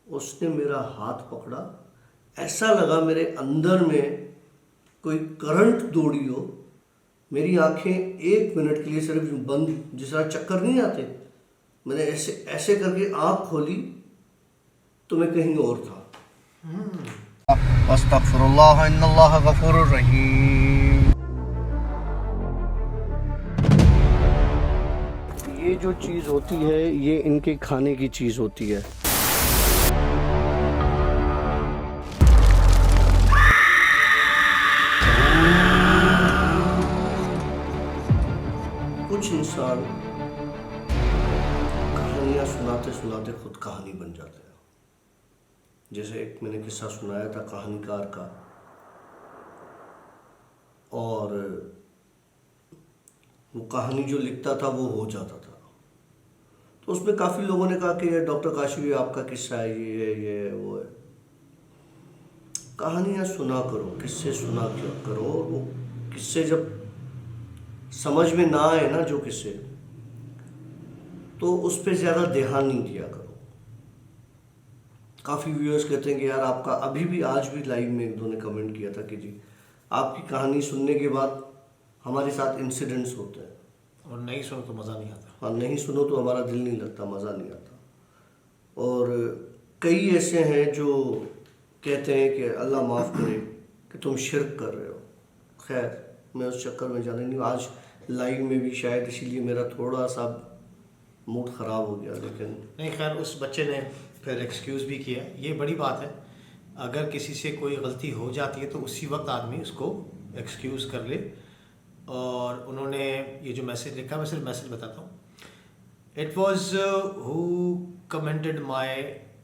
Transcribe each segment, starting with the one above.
उसने मेरा हाथ पकड़ा, ऐसा लगा मेरे अंदर में कोई करंट दौड़ी हो। मेरी आंखें 1 मिनट के लिए सिर्फ यूं बंद, जिस तरह चक्कर नहीं आते, मैंने ऐसे ऐसे करके आंख खोली तो मैं कहीं और था। अस्तगफिरुल्लाह इन्नल्लाह गफूरुर रहीम। ये जो चीज़ होती है ये इनके खाने की चीज़ होती है। कुछ इंसान कहानियाँ सुनाते सुनाते खुद कहानी बन जाते हैं। जैसे एक मैंने किस्सा सुनाया था कहानीकार का, और वो कहानी जो लिखता था वो हो जाता था। तो उसमें काफ़ी लोगों ने कहा कि ये डॉक्टर काशिफ, ये आपका किस्सा है, ये है, ये है, वो है। कहानियाँ सुना करो, किस्से सुना क्या करो। वो किस्से जब समझ में ना आए ना, जो किस्से, तो उस पर ज़्यादा ध्यान नहीं दिया करो। काफ़ी व्यूअर्स कहते हैं कि यार आपका, अभी भी आज भी लाइव में एक दो ने कमेंट किया था कि जी आपकी कहानी सुनने के बाद हमारे साथ इंसिडेंट्स होते हैं, और नहीं सुनो तो मज़ा नहीं आता। हाँ, नहीं सुनो तो हमारा दिल नहीं लगता, मज़ा नहीं आता। और कई ऐसे हैं जो कहते हैं कि अल्लाह माफ़ करे कि तुम शिरक कर रहे हो। खैर, मैं उस चक्कर में जाने नहीं हूँ। आज लाइव में भी शायद इसीलिए मेरा थोड़ा सा मूड ख़राब हो गया, लेकिन नहीं, खैर उस बच्चे ने फिर एक्सक्यूज़ भी किया, ये बड़ी बात है। अगर किसी से कोई गलती हो जाती है तो उसी वक्त आदमी उसको एक्सक्यूज़ कर ले। और उन्होंने ये जो मैसेज लिखा, मैं सिर्फ मैसेज बताता हूँ। It was who commented my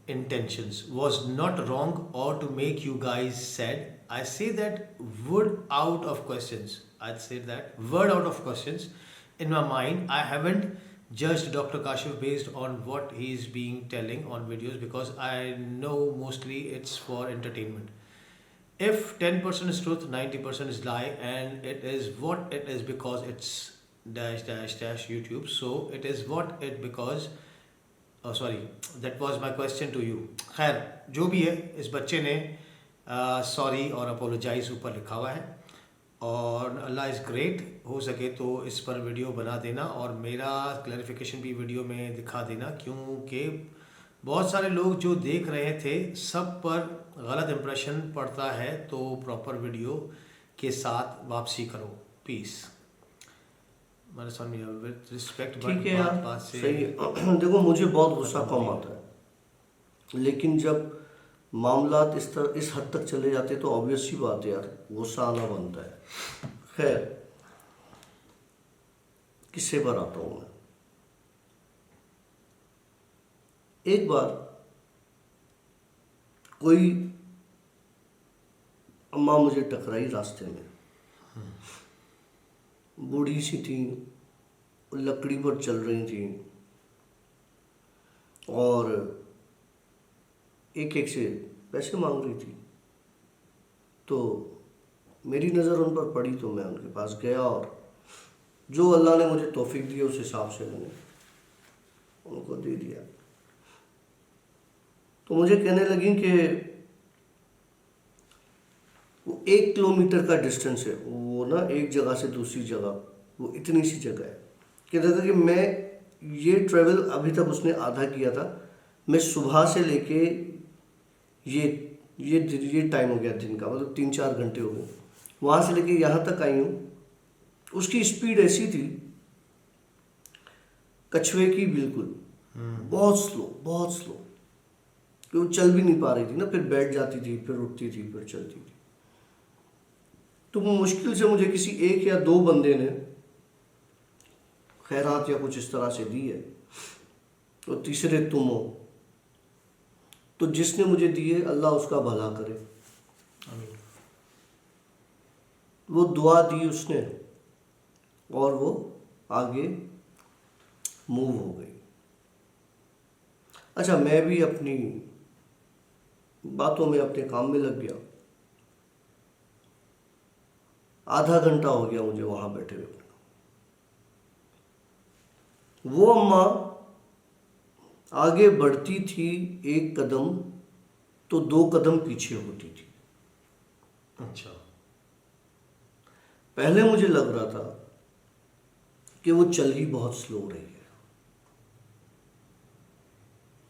intentions was not wrong or to make you guys sad. I say that word out of questions. I'd say that word out of questions. In my mind, I haven't judged Dr. Kashif based on what he's being telling on videos, because I know mostly it's for entertainment. If 10% is truth, 90% is lie, and it is what it is because it's dash dash dash YouTube. So it is what it because. Oh sorry, that was my question to you. खैर जो भी है, इस बच्चे ने sorry और apologise ऊपर लिखा हुआ है, और अल्लाह इज़ ग्रेट। हो सके तो इस पर वीडियो बना देना और मेरा क्लैरिफिकेशन भी वीडियो में दिखा देना, क्योंकि बहुत सारे लोग जो देख रहे थे सब पर गलत इंप्रेशन पड़ता है। तो प्रॉपर वीडियो के साथ वापसी करो, पीस। मेरे सामने विद रिस्पेक्ट, ठीक है यार, बात से सही है। देखो, मुझे बहुत गुस्सा कम आता है, लेकिन जब मामलात इस हद तक चले जाते तो ऑब्वियस सी बात है यार, गुस्सा आना बनता है। खैर, किस्से पर आता हूँ मैं। एक बार कोई अम्मा मुझे टकराई रास्ते में, बूढ़ी सी थी, लकड़ी पर चल रही थी, और एक एक से पैसे मांग रही थी। तो मेरी नज़र उन पर पड़ी तो मैं उनके पास गया, और जो अल्लाह ने मुझे तौफीक दी उस हिसाब से मैंने उनको दे दिया। तो मुझे कहने लगी कि वो 1 किलोमीटर का डिस्टेंस है, वो ना एक जगह से दूसरी जगह, वो इतनी सी जगह है। कहता था कि मैं ये ट्रैवल अभी तक उसने आधा किया था। मैं सुबह से लेके ये टाइम हो गया दिन का, मतलब 3-4 घंटे हो गए, वहाँ से लेके यहाँ तक आई हूँ। उसकी स्पीड ऐसी थी कछुए की, बिल्कुल बहुत स्लो, कि वो चल भी नहीं पा रही थी ना, फिर बैठ जाती थी, फिर उठती थी, फिर चलती थी। तो वो मुश्किल से मुझे किसी 1 या 2 बंदे ने खैरात या कुछ इस तरह से दी है, तो तीसरे तुम हो। तो जिसने मुझे दिए अल्लाह उसका भला करे। वो दुआ दी उसने, और वो आगे मूव हो गई। अच्छा, मैं भी अपनी बातों में, अपने काम में लग गया। आधा घंटा हो गया मुझे वहां बैठे हुए। वो अम्मा आगे बढ़ती थी एक कदम तो 2 कदम पीछे होती थी। अच्छा। पहले मुझे लग रहा था कि वो चल ही बहुत स्लो रही है,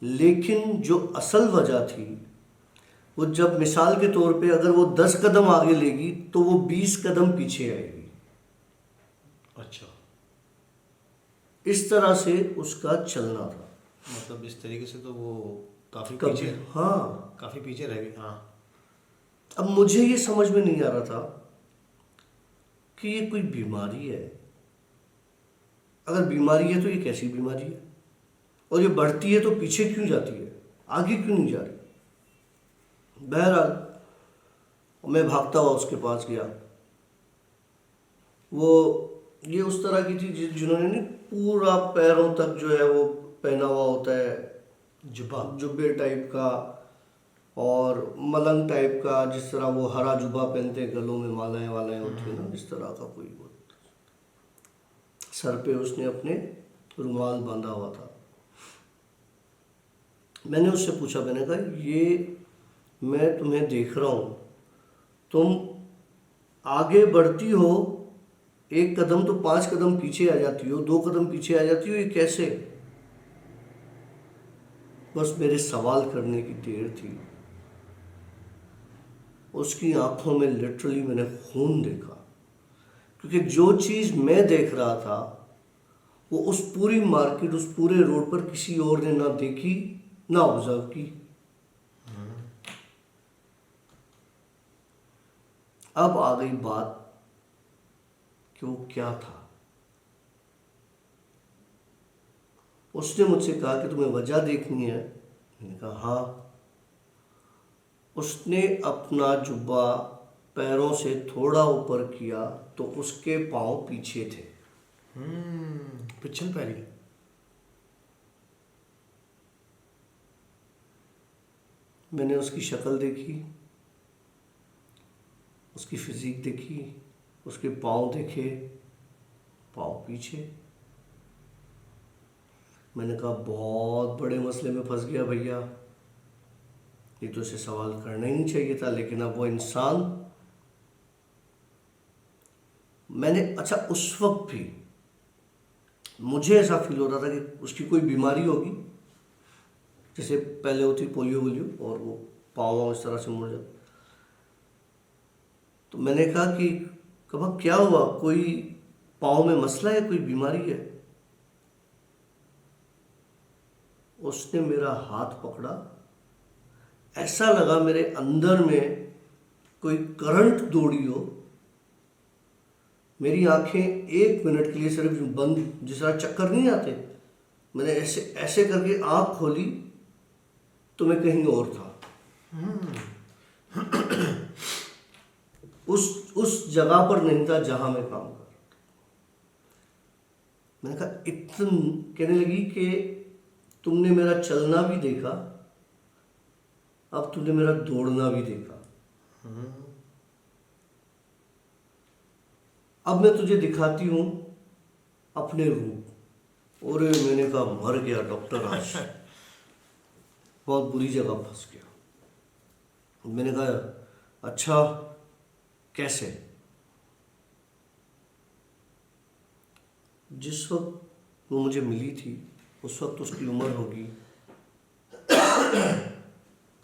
लेकिन जो असल वजह थी वो, जब मिसाल के तौर पे अगर वो 10 कदम आगे लेगी तो वो 20 कदम पीछे आएगी। अच्छा, इस तरह से उसका चलना था। मतलब इस तरीके से तो वो काफ़ी कभी पीछे, हाँ। काफ़ी पीछे रह गई। हाँ। अब मुझे ये समझ में नहीं आ रहा था कि ये कोई बीमारी है। अगर बीमारी है तो ये कैसी बीमारी है, और ये बढ़ती है तो पीछे क्यों जाती है, आगे क्यों नहीं जा रही। बहरहाल मैं भागता हुआ उसके पास गया। वो ये उस तरह की थी जिन्होंने नहीं पूरा पैरों तक जो है वो पहना हुआ होता है, जुब्बा। जुब्बे टाइप का और मलंग टाइप का, जिस तरह वो हरा जुब्बा पहनते हैं, गलों में मालाएं वालाएं होती है ना, इस तरह का कोई वो। सर पे उसने अपने रुमाल बांधा हुआ था। मैंने उससे पूछा, मैंने कहा ये मैं तुम्हें देख रहा हूँ, तुम आगे बढ़ती हो एक कदम तो 5 कदम पीछे आ जाती हो, 2 कदम पीछे आ जाती हो, ये कैसे। बस मेरे सवाल करने की देर थी, उसकी आंखों में लिटरली मैंने खून देखा, क्योंकि जो चीज़ मैं देख रहा था वो उस पूरी मार्केट, उस पूरे रोड पर किसी और ने ना देखी ना ऑब्जर्व की। अब आ गई बात कि वो क्या था। उसने मुझसे कहा कि तुम्हें वजह देखनी है। मैंने कहा हाँ। उसने अपना जुब्बा पैरों से थोड़ा ऊपर किया तो उसके पांव पीछे थे। पिछल पैरी। मैंने उसकी शक्ल देखी, उसकी फिजिक देखी, उसके पांव देखे, पांव पीछे। मैंने कहा बहुत बड़े मसले में फंस गया भैया, ये तो उसे सवाल करना ही नहीं चाहिए था, लेकिन अब वो इंसान। मैंने अच्छा, उस वक्त भी मुझे ऐसा फील हो रहा था कि उसकी कोई बीमारी होगी, जैसे पहले होती पोलियो वोलियो, और वो पाँव इस तरह से मुड़ जाता। तो मैंने कहा कि कब क्या हुआ, कोई पाँव में मसला है, कोई बीमारी है। उसने मेरा हाथ पकड़ा, ऐसा लगा मेरे अंदर में कोई करंट दौड़ी हो। मेरी आंखें 1 मिनट के लिए सिर्फ यूं बंद, जिस तरह चक्कर नहीं आते, मैंने ऐसे ऐसे करके आंख खोली तो मैं कहीं और था। उस जगह पर नहीं था जहां मैं काम कर। मैंने कहा इतन कहने लगी कि तुमने मेरा चलना भी देखा, अब तुमने मेरा दौड़ना भी देखा, अब मैं तुझे दिखाती हूं अपने रूप। और मैंने कहा मर गया डॉक्टर, आज बहुत बुरी जगह फंस गया। मैंने कहा अच्छा कैसे। जिस वक्त वो मुझे मिली थी उस वक्त उसकी उम्र होगी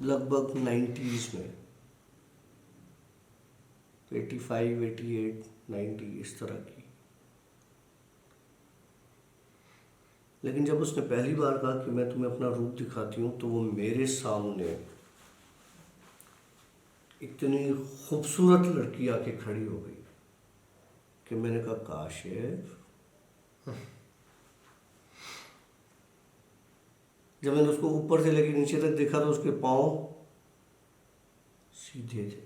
लगभग 90s में, 85, 88, 90 इस तरह की। लेकिन जब उसने पहली बार कहा कि मैं तुम्हें अपना रूप दिखाती हूँ, तो वो मेरे सामने इतनी खूबसूरत लड़की आके खड़ी हो गई कि मैंने कहा काशिफ। जब मैंने उसको ऊपर से लेके नीचे तक देखा तो उसके पाँव सीधे थे।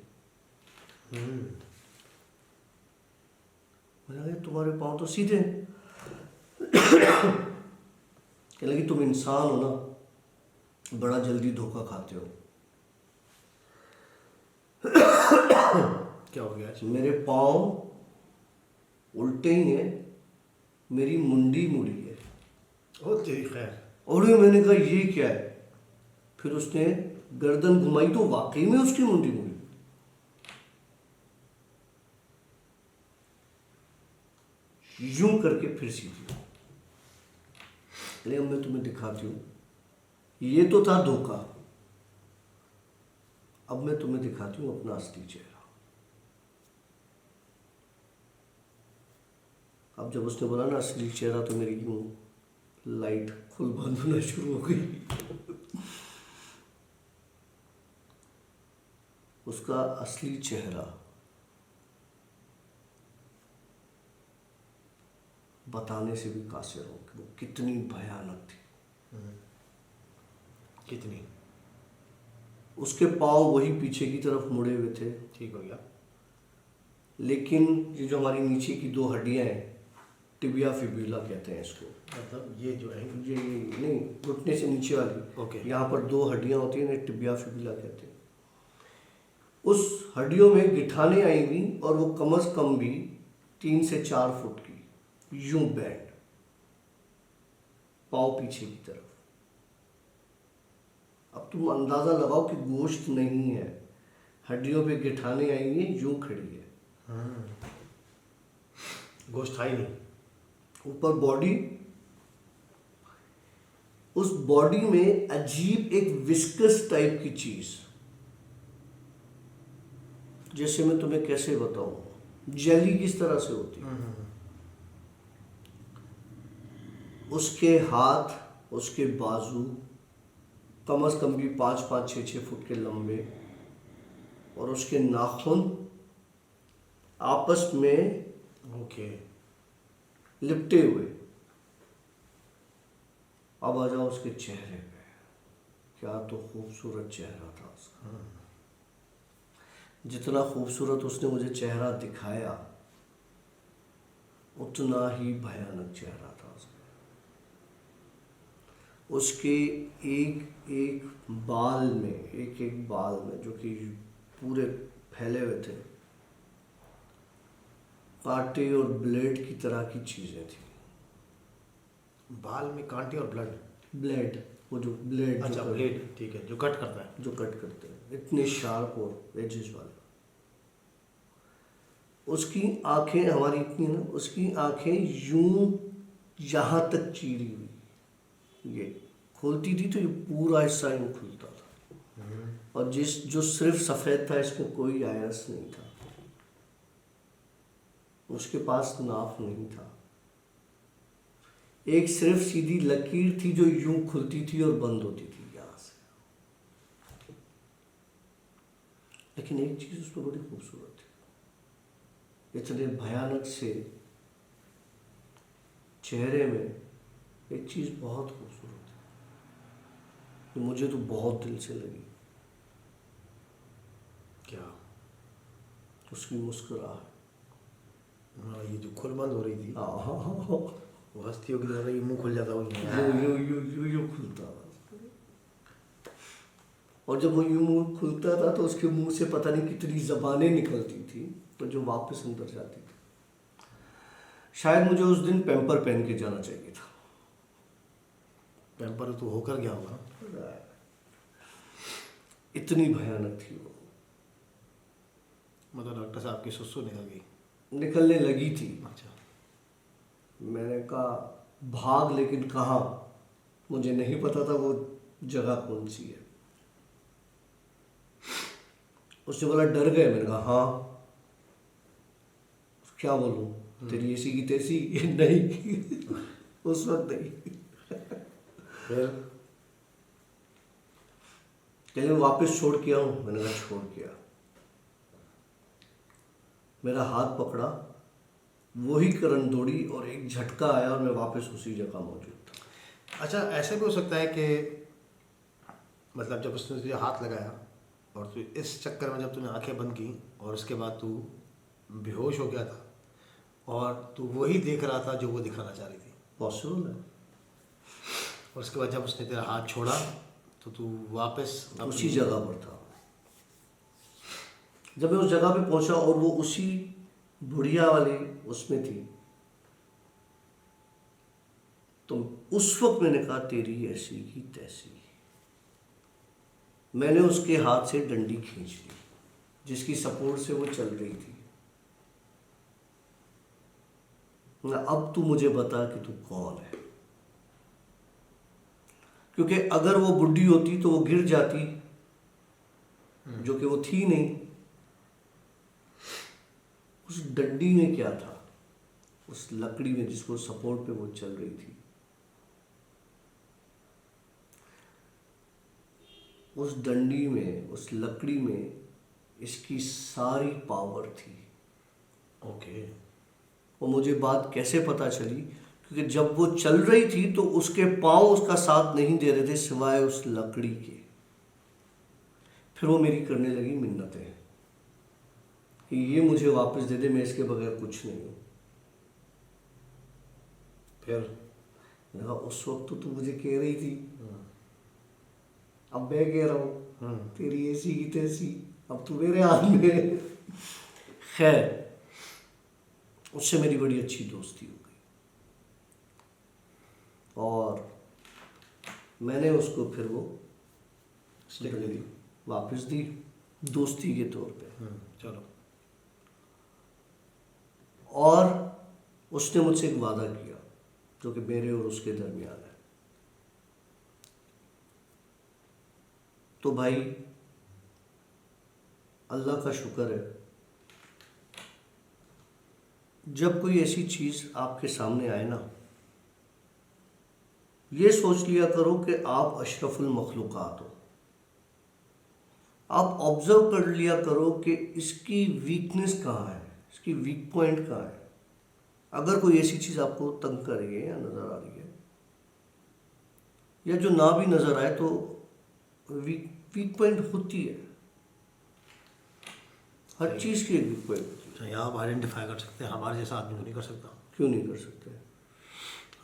मैंने कहा तुम्हारे पाँव तो सीधे हैं। कहने लगी तुम इंसान हो ना, बड़ा जल्दी धोखा खाते हो। क्या हो गया? मेरे पाँव उल्टे ही हैं, मेरी मुंडी मुड़ी है। ओ तेरी खैर। और ये मैंने कहा ये क्या है। फिर उसने गर्दन घुमाई तो वाकई में उसकी मुंडी मुड़ी। यूं करके फिर सीधी। अरे अब मैं तुम्हें दिखाती हूँ, ये तो था धोखा, अब मैं तुम्हें दिखाती हूँ अपना असली चेहरा। अब जब उसने बोला ना असली चेहरा, तो मेरी यूं लाइट खुल बंद होना शुरू हो गई। उसका असली चेहरा बताने से भी कासिर हो कि वो कितनी भयानक थी। कितनी? उसके पांव वही पीछे की तरफ मुड़े हुए थे, ठीक हो गया। लेकिन ये जो हमारी नीचे की दो हड्डियां हैं, टिबिया फिब्यूला कहते हैं इसको। मतलब ये जो है, ये नहीं, घुटने से नीचे वाली, ओके। यहाँ पर दो हड्डियां होती हैं, इन्हें टिबिया फिब्यूला कहते हैं। उस हड्डियों में गिठाने आएंगी और वो कम से कम भी 3 से 4 फुट की, यूं बैंड, पाँव पीछे की तरफ। अब तुम अंदाजा लगाओ कि गोश्त नहीं है, हड्डियों पे गिठाने आएंगी, यूं खड़ी है, गोश्त था ही नहीं। ऊपर बॉडी, उस बॉडी में अजीब एक विस्कस टाइप की चीज, जैसे मैं तुम्हें कैसे बताऊं, जेली किस तरह से होती है। उसके हाथ, उसके बाजू कम से कम भी 5-5, 6-6 फुट के लंबे, और उसके नाखून आपस में ओके। लिपटे हुए। अब आ जाओ उसके चेहरे पे, क्या तो खूबसूरत चेहरा था उसका। जितना खूबसूरत उसने मुझे चेहरा दिखाया, उतना ही भयानक चेहरा था उसका। उसके एक एक बाल में, एक एक बाल में, जो कि पूरे फैले हुए थे, कांटे और ब्लेड की तरह की चीजें थी। बाल में कांटे और ब्लड? ब्लेड, वो जो ब्लेड, अच्छा, ब्लेड, ठीक है, जो कट करता है। जो कट करते हैं, इतने शार्प और एजेस वाले। उसकी आंखें हमारी इतनी ना, उसकी आंखें यूं यहाँ तक चीरी हुई, ये खोलती थी तो ये पूरा हिस्सा यूं खुलता था। और जो सिर्फ सफ़ेद था, इसमें कोई आयरस नहीं था, उसके पास नाफ नहीं था, एक सिर्फ सीधी लकीर थी जो यूं खुलती थी और बंद होती थी यहाँ से। लेकिन एक चीज उसमें बड़ी खूबसूरत थी, इतने भयानक से चेहरे में एक चीज बहुत खूबसूरत थी, जो मुझे तो बहुत दिल से लगी। क्या? उसकी मुस्कुराहट। हाँ, ये जो खुल बंद हो रही थी, हाँ, वो हंसती होगी तो ये मुंह खुल जाता होगा। यूं खुलता था। और जब वो यूं मुंह खुलता था तो उसके मुंह से पता नहीं कितनी जबानें निकलती थी, तो जो वापस अंदर जाती थी। शायद मुझे उस दिन पैम्पर पहन के जाना चाहिए था। पैम्पर तो होकर गया होगा। इतनी भयानक थी वो। मतलब डॉक्टर साहब की सुसु निकल गई? निकलने लगी थी। अच्छा। मैंने कहा भाग, लेकिन कहाँ, मुझे नहीं पता था वो जगह कौन सी है। उसने बोला डर गए? मैंने कहा हाँ। क्या बोलूं, तेरी ऐसी की तैसी? नहीं, उस वक्त नहीं। फिर कहले वापस छोड़ के आऊं? मैंने कहा छोड़ के आ। मेरा हाथ पकड़ा, वही करन दौड़ी और एक झटका आया और मैं वापस उसी जगह मौजूद था। अच्छा, ऐसे भी हो सकता है कि मतलब जब उसने तुझे हाथ लगाया और तू इस चक्कर में जब तूने आंखें बंद की और उसके बाद तू बेहोश हो गया था और तू वही देख रहा था जो वो दिखाना चाह रही थी। पॉसिबल है। और उसके बाद जब उसने तेरा हाथ छोड़ा तो तू वापस उसी जगह पर था। जब मैं उस जगह पे पहुंचा और वो उसी बुढ़िया वाले उसमें थी, तो उस वक्त मैंने कहा तेरी ऐसी की तैसी। मैंने उसके हाथ से डंडी खींच ली जिसकी सपोर्ट से वो चल रही थी। अब तू मुझे बता कि तू कौन है, क्योंकि अगर वो बुढ़ी होती तो वो गिर जाती, जो कि वो थी नहीं। उस डंडी में क्या था, उस लकड़ी में जिसको सपोर्ट पे वो चल रही थी, उस डंडी में, उस लकड़ी में इसकी सारी पावर थी। ओके। और मुझे बात कैसे पता चली, क्योंकि जब वो चल रही थी तो उसके पांव उसका साथ नहीं दे रहे थे सिवाय उस लकड़ी के। फिर वो मेरी करने लगी मिन्नतें कि ये मुझे वापस दे दे, मैं इसके बगैर कुछ नहीं हूं। फिर मैंने कहा उस वक्त तो तू मुझे कह रही थी, अब मैं कह रहा हूं तेरी ऐसी की तैसी, अब तू मेरे हाथ में। खैर उससे मेरी बड़ी अच्छी दोस्ती हो गई और मैंने उसको फिर वो डंडी वापस दी दोस्ती के तौर पे। चलो। और उसने मुझसे एक वादा किया जो कि मेरे और उसके दरमियान है। तो भाई अल्लाह का शुक्र है, जब कोई ऐसी चीज़ आपके सामने आए ना, ये सोच लिया करो कि आप अशरफुल मखलूक़ात हो। आप ऑब्जर्व कर लिया करो कि इसकी वीकनेस कहाँ है, इसकी वीक पॉइंट कहाँ है। अगर कोई ऐसी चीज़ आपको तंग कर रही है या नज़र आ रही है, या जो ना भी नज़र आए, तो वीक पॉइंट होती है। हर चीज़ की एक वीक पॉइंट होती है। तो आप आइडेंटिफाई कर सकते हैं, हमारे जैसा आदमी तो नहीं कर सकता। क्यों नहीं कर सकते?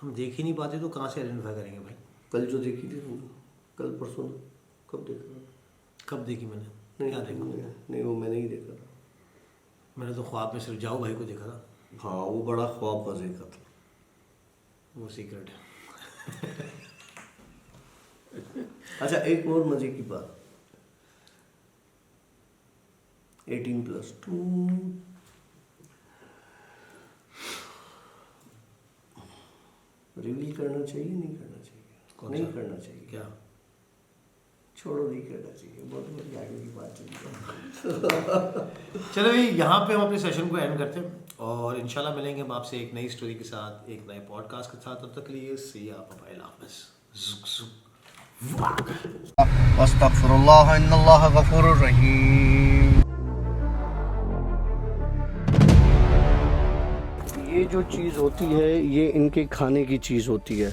हम देख ही नहीं पाते तो कहाँ से आइडेंटिफाई करेंगे भाई? कल जो देखी थी तुमने, कल परसों, कब देखा? कब देखी मैंने? नहीं क्या देखा? नहीं वो मैंने ही देखा था। मैंने तो ख्वाब में सिर्फ जाओ भाई को देखा था। हाँ वो बड़ा ख्वाब मजे का था। वो सीक्रेट है। अच्छा एक और मजे की बात, 18+2 रिवील करना चाहिए नहीं करना चाहिए? नहीं करना चाहिए। क्या? छोड़ो, नहीं करना चाहिए, बहुत बड़ी आगे की बात चली। चलो भाई, यहाँ पे हम अपने सेशन को एंड करते हैं और इंशाल्लाह मिलेंगे हम आपसे एक नई स्टोरी के साथ, एक नए पॉडकास्ट के साथ। तब तक के लिए सी या बाय, हाफिज़। अस्तगफिरुल्लाह इन्नल्लाह गफूरुर रहीम। ये जो चीज़ होती है ये इनके खाने की चीज़ होती है।